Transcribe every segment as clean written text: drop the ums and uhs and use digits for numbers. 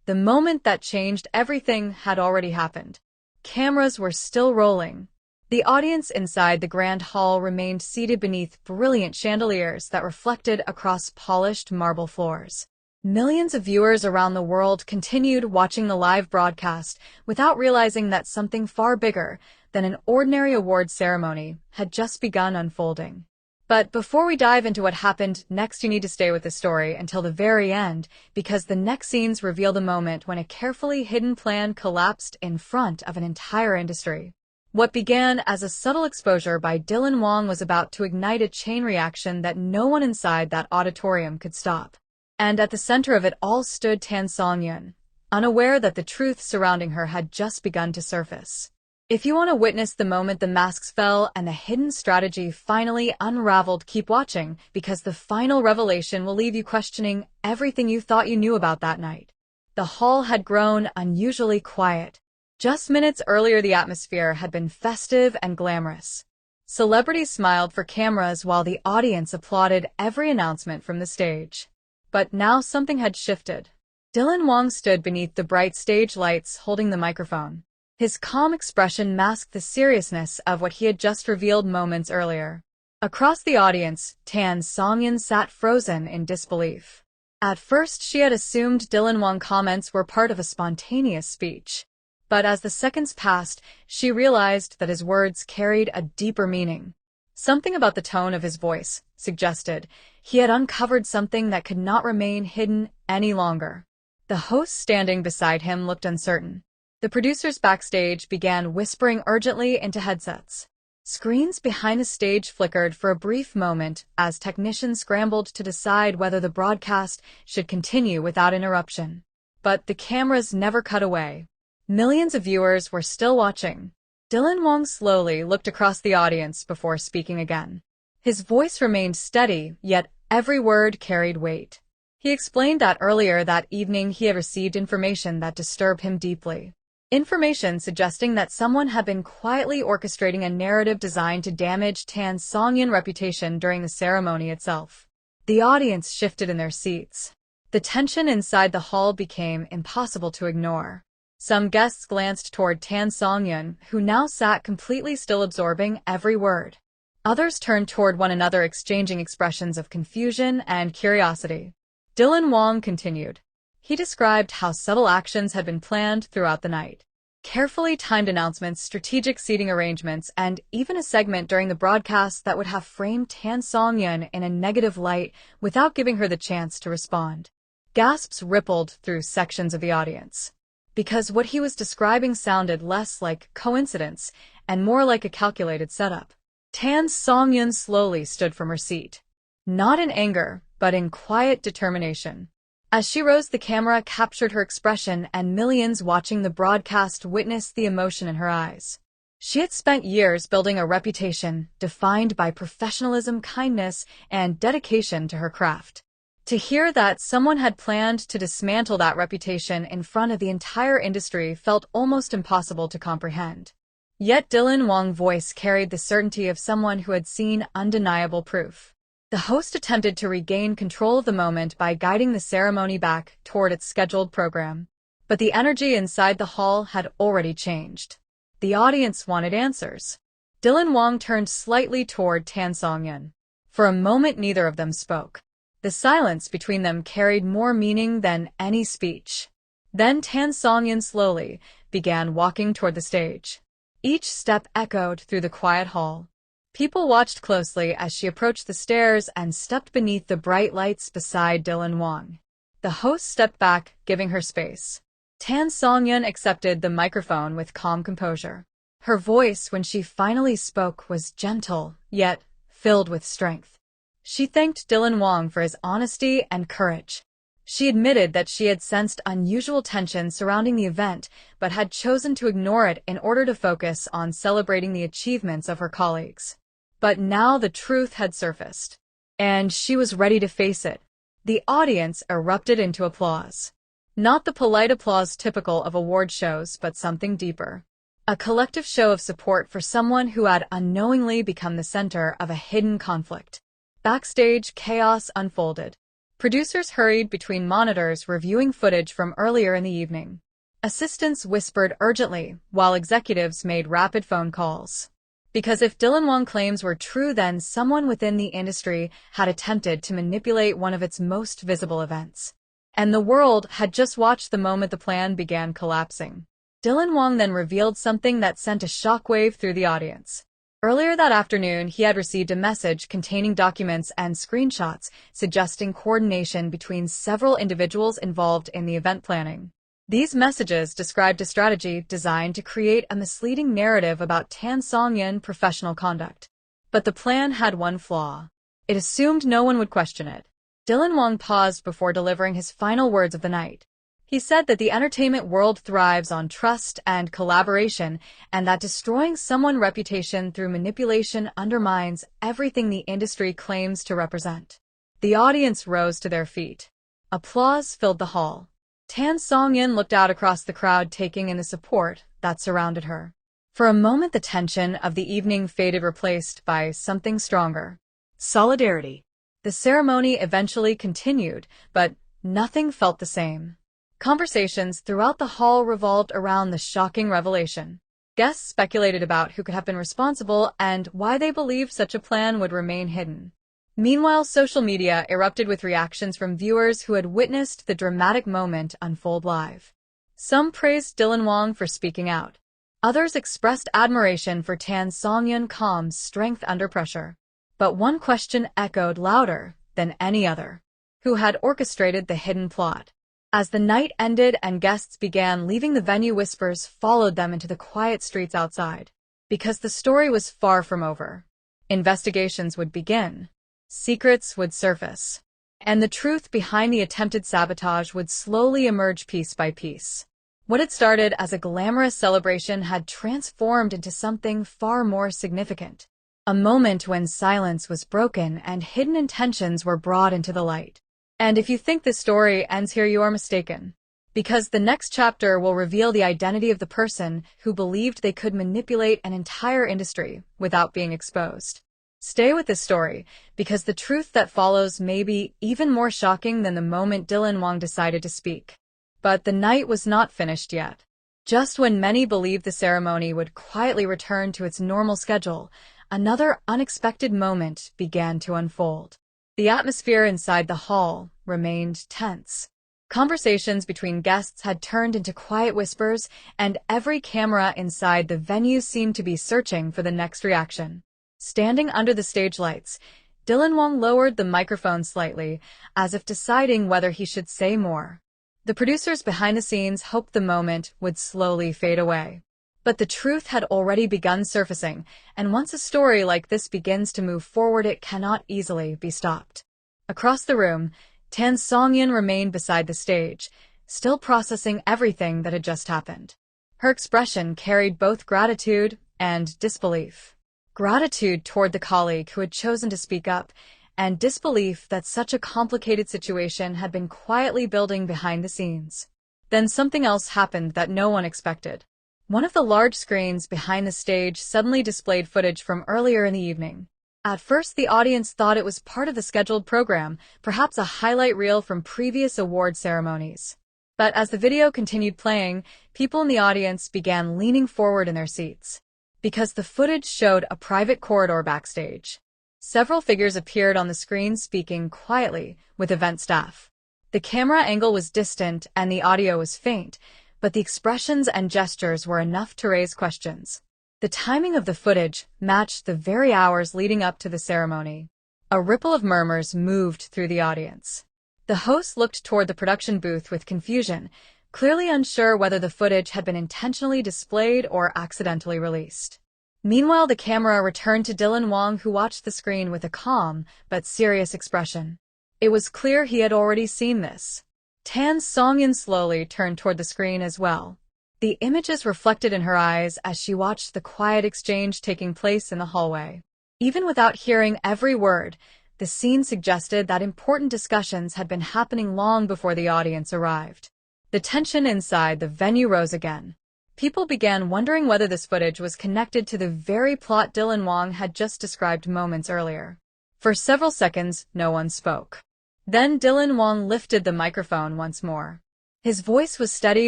The moment that changed everything had already happened. Cameras were still rolling. The audience inside the grand hall remained seated beneath brilliant chandeliers that reflected across polished marble floors. Millions of viewers around the world continued watching the live broadcast without realizing that something far bigger than an ordinary award ceremony had just begun unfolding. But before we dive into what happened next, you need to stay with the story until the very end, because the next scenes reveal the moment when a carefully hidden plan collapsed in front of an entire industry. What began as a subtle exposure by Dylan Wang was about to ignite a chain reaction that no one inside that auditorium could stop. And at the center of it all stood Tan Songyun, unaware that the truth surrounding her had just begun to surface. If you want to witness the moment the masks fell and the hidden strategy finally unraveled, keep watching, because the final revelation will leave you questioning everything you thought you knew about that night. The hall had grown unusually quiet. Just minutes earlier, the atmosphere had been festive and glamorous. Celebrities smiled for cameras while the audience applauded every announcement from the stage. But now something had shifted. Dylan Wang stood beneath the bright stage lights holding the microphone. His calm expression masked the seriousness of what he had just revealed moments earlier. Across the audience, Tan Songyun sat frozen in disbelief. At first, she had assumed Dylan Wang's comments were part of a spontaneous speech. But as the seconds passed, she realized that his words carried a deeper meaning. Something about the tone of his voice suggested he had uncovered something that could not remain hidden any longer. The host standing beside him looked uncertain. The producers backstage began whispering urgently into headsets. Screens behind the stage flickered for a brief moment as technicians scrambled to decide whether the broadcast should continue without interruption. But the cameras never cut away. Millions of viewers were still watching. Dylan Wang slowly looked across the audience before speaking again. His voice remained steady, yet every word carried weight. He explained that earlier that evening he had received information that disturbed him deeply. Information suggesting that someone had been quietly orchestrating a narrative designed to damage Tan Songyun's reputation during the ceremony itself. The audience shifted in their seats. The tension inside the hall became impossible to ignore. Some guests glanced toward Tan Songyun, who now sat completely still, absorbing every word. Others turned toward one another, exchanging expressions of confusion and curiosity. Dylan Wang continued. He described how subtle actions had been planned throughout the night. Carefully timed announcements, strategic seating arrangements, and even a segment during the broadcast that would have framed Tan Songyun in a negative light without giving her the chance to respond. Gasps rippled through sections of the audience. Because what he was describing sounded less like coincidence and more like a calculated setup. Tan Songyun slowly stood from her seat. Not in anger, but in quiet determination. As she rose, the camera captured her expression, and millions watching the broadcast witnessed the emotion in her eyes. She had spent years building a reputation defined by professionalism, kindness, and dedication to her craft. To hear that someone had planned to dismantle that reputation in front of the entire industry felt almost impossible to comprehend. Yet Dylan Wang's voice carried the certainty of someone who had seen undeniable proof. The host attempted to regain control of the moment by guiding the ceremony back toward its scheduled program. But the energy inside the hall had already changed. The audience wanted answers. Dylan Wang turned slightly toward Tan Songyun. For a moment, neither of them spoke. The silence between them carried more meaning than any speech. Then Tan Songyun slowly began walking toward the stage. Each step echoed through the quiet hall. People watched closely as she approached the stairs and stepped beneath the bright lights beside Dylan Wang. The host stepped back, giving her space. Tan Songyun accepted the microphone with calm composure. Her voice, when she finally spoke, was gentle, yet filled with strength. She thanked Dylan Wang for his honesty and courage. She admitted that she had sensed unusual tension surrounding the event, but had chosen to ignore it in order to focus on celebrating the achievements of her colleagues. But now the truth had surfaced, and she was ready to face it. The audience erupted into applause. Not the polite applause typical of award shows, but something deeper. A collective show of support for someone who had unknowingly become the center of a hidden conflict. Backstage, chaos unfolded. Producers hurried between monitors reviewing footage from earlier in the evening. Assistants whispered urgently, while executives made rapid phone calls. Because if Dylan Wang claims were true, then someone within the industry had attempted to manipulate one of its most visible events. And the world had just watched the moment the plan began collapsing. Dylan Wang then revealed something that sent a shockwave through the audience. Earlier that afternoon, he had received a message containing documents and screenshots suggesting coordination between several individuals involved in the event planning. These messages described a strategy designed to create a misleading narrative about Tan Songyun professional conduct. But the plan had one flaw. It assumed no one would question it. Dylan Wang paused before delivering his final words of the night. He said that the entertainment world thrives on trust and collaboration, and that destroying someone's reputation through manipulation undermines everything the industry claims to represent. The audience rose to their feet. Applause filled the hall. Tan Songyun looked out across the crowd, taking in the support that surrounded her. For a moment, the tension of the evening faded, replaced by something stronger: solidarity. The ceremony eventually continued, but nothing felt the same. Conversations throughout the hall revolved around the shocking revelation. Guests speculated about who could have been responsible and why they believed such a plan would remain hidden. Meanwhile, social media erupted with reactions from viewers who had witnessed the dramatic moment unfold live. Some praised Dylan Wang for speaking out. Others expressed admiration for Tan Songyun's calm strength under pressure. But one question echoed louder than any other: who had orchestrated the hidden plot? As the night ended and guests began leaving the venue, whispers followed them into the quiet streets outside. Because the story was far from over. Investigations would begin. Secrets would surface. And the truth behind the attempted sabotage would slowly emerge piece by piece. What had started as a glamorous celebration had transformed into something far more significant. A moment when silence was broken and hidden intentions were brought into the light. And if you think this story ends here, you are mistaken. Because the next chapter will reveal the identity of the person who believed they could manipulate an entire industry without being exposed. Stay with this story, because the truth that follows may be even more shocking than the moment Dylan Wang decided to speak. But the night was not finished yet. Just when many believed the ceremony would quietly return to its normal schedule, another unexpected moment began to unfold. The atmosphere inside the hall remained tense. Conversations between guests had turned into quiet whispers, and every camera inside the venue seemed to be searching for the next reaction. Standing under the stage lights, Dylan Wang lowered the microphone slightly, as if deciding whether he should say more. The producers behind the scenes hoped the moment would slowly fade away. But the truth had already begun surfacing, and once a story like this begins to move forward, it cannot easily be stopped. Across the room, Tan Songyun remained beside the stage, still processing everything that had just happened. Her expression carried both gratitude and disbelief. Gratitude toward the colleague who had chosen to speak up, and disbelief that such a complicated situation had been quietly building behind the scenes. Then something else happened that no one expected. One of the large screens behind the stage suddenly displayed footage from earlier in the evening. At first, the audience thought it was part of the scheduled program, perhaps a highlight reel from previous award ceremonies. But as the video continued playing, people in the audience began leaning forward in their seats. Because the footage showed a private corridor backstage. Several figures appeared on the screen speaking quietly with event staff. The camera angle was distant and the audio was faint, but the expressions and gestures were enough to raise questions. The timing of the footage matched the very hours leading up to the ceremony. A ripple of murmurs moved through the audience. The host looked toward the production booth with confusion, clearly unsure whether the footage had been intentionally displayed or accidentally released. Meanwhile, the camera returned to Dylan Wang, who watched the screen with a calm but serious expression. It was clear he had already seen this. Tan Songyun slowly turned toward the screen as well. The images reflected in her eyes as she watched the quiet exchange taking place in the hallway. Even without hearing every word, the scene suggested that important discussions had been happening long before the audience arrived. The tension inside the venue rose again. People began wondering whether this footage was connected to the very plot Dylan Wang had just described moments earlier. For several seconds, no one spoke. Then Dylan Wang lifted the microphone once more. His voice was steady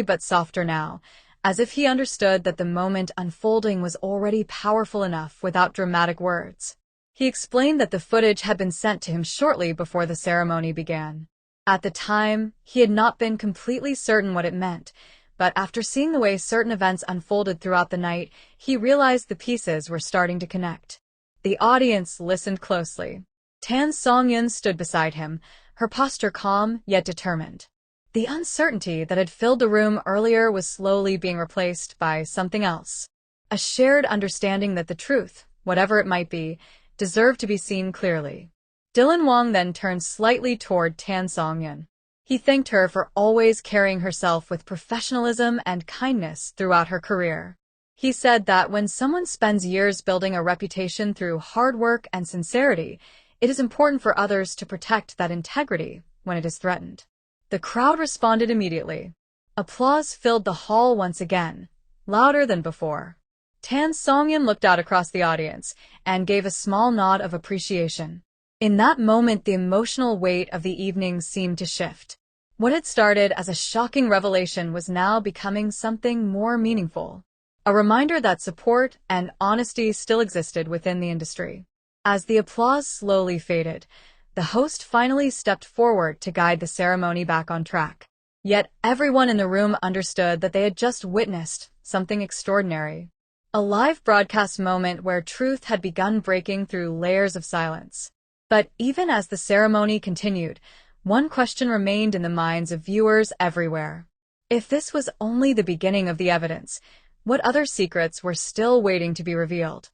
but softer now, as if he understood that the moment unfolding was already powerful enough without dramatic words. He explained that the footage had been sent to him shortly before the ceremony began. At the time, he had not been completely certain what it meant, but after seeing the way certain events unfolded throughout the night, he realized the pieces were starting to connect. The audience listened closely. Tan Songyun stood beside him, her posture calm yet determined. The uncertainty that had filled the room earlier was slowly being replaced by something else. A shared understanding that the truth, whatever it might be, deserved to be seen clearly. Dylan Wang then turned slightly toward Tan Songyun. He thanked her for always carrying herself with professionalism and kindness throughout her career. He said that when someone spends years building a reputation through hard work and sincerity, it is important for others to protect that integrity when it is threatened. The crowd responded immediately. Applause filled the hall once again, louder than before. Tan Songyun looked out across the audience and gave a small nod of appreciation. In that moment, the emotional weight of the evening seemed to shift. What had started as a shocking revelation was now becoming something more meaningful. A reminder that support and honesty still existed within the industry. As the applause slowly faded, the host finally stepped forward to guide the ceremony back on track. Yet everyone in the room understood that they had just witnessed something extraordinary. A live broadcast moment where truth had begun breaking through layers of silence. But even as the ceremony continued, one question remained in the minds of viewers everywhere. If this was only the beginning of the evidence, what other secrets were still waiting to be revealed?